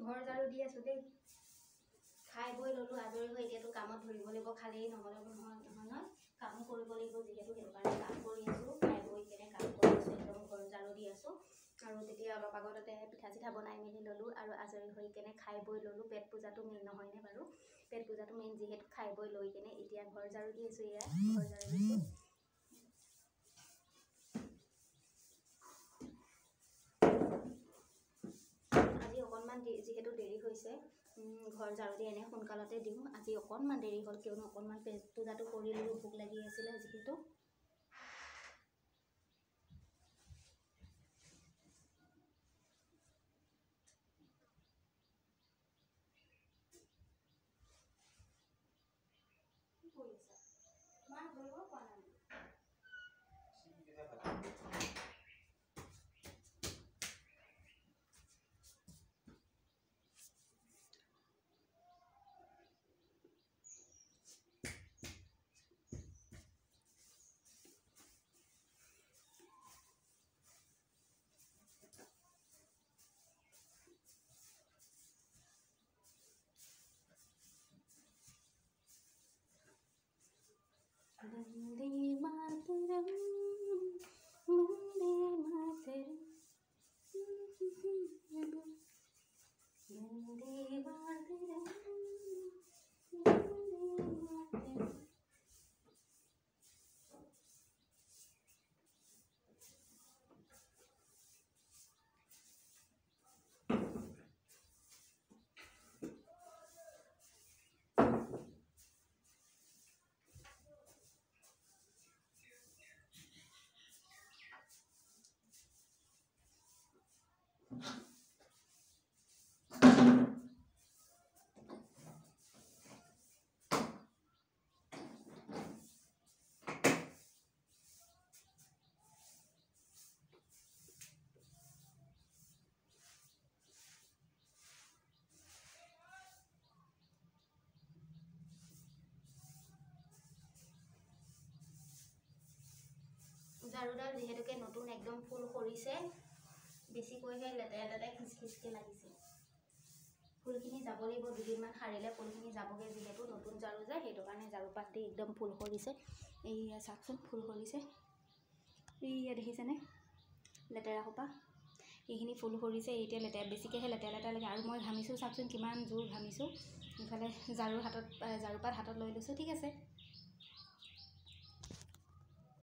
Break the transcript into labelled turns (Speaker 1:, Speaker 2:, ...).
Speaker 1: ঘৰ ঝাৰু দি আছোঁ দেই। খাই বৈ ল'লোঁ, আজৰি হৈ এতিয়াতো কামত ধৰিব লাগিব। খালেই নহ'লে নহয় কামো কৰিব লাগিব, যিহেতু সেইটো কাৰণে কাম কৰি আছোঁ। খাই বৈ কেনে কাম কৰি আছোঁ, একদম ঘৰ ঝাৰু দি আছোঁ। আৰু তেতিয়া অলপ আগতে পিঠা চিঠা বনাই মেলি ল'লোঁ আৰু আজৰি হৈ কেনে খাই বৈ ল'লোঁ। পেট পূজাটো মেইন নহয়নে বাৰু? পেট পূজাটো মেইন, যিহেতু খাই বৈ লৈ কেনে এতিয়া ঘৰ ঝাৰু দি আছোঁ। এয়া ঘৰ ঝাৰু দিছোঁ। আজি অকণমান যিহেতু দেৰি হৈছে, ঘৰ ঝাৰু দি এনে সোনকালতে দিওঁ। আজি অকণমান দেৰি হ'ল, কিয়নো অকণমান পেট পূজাটো কৰি ল'লোঁ, ভোক লাগি আছিলে যিহেতু। কি কৰি আছা? তোমাক ধৰিব পৰা নাই। वंदे मातरम, वंदे मातरम, वंदे मातरम, वंदे मातरम। ঝাৰুডাল যিহেতুকে নতুন একদম ফুল সৰিছে, বেছিকৈহে লেতেৰা লেতেৰা খিচখিচকৈ লাগিছে। ফুলখিনি যাব লাগিব, দুদিনমান সাৰিলে ফুলখিনি যাবগৈ। যিহেতু নতুন ঝাৰু যে, সেইটো কাৰণে ঝাৰু পাত দি একদম ফুল সৰিছে। এইয়া চাওকচোন, ফুল সৰিছে। এইয়া দেখিছেনে লেতেৰা সোপা? এইখিনি ফুল সৰিছে। এতিয়া লেতেৰা, বেছিকৈহে লেতেৰা লেতেৰা লাগে। আৰু মই ঘামিছোঁ, চাওকচোন কিমান জোৰ ঘামিছোঁ। ইফালে ঝাৰু পাত হাতত লৈ লৈছোঁ। ঠিক আছে,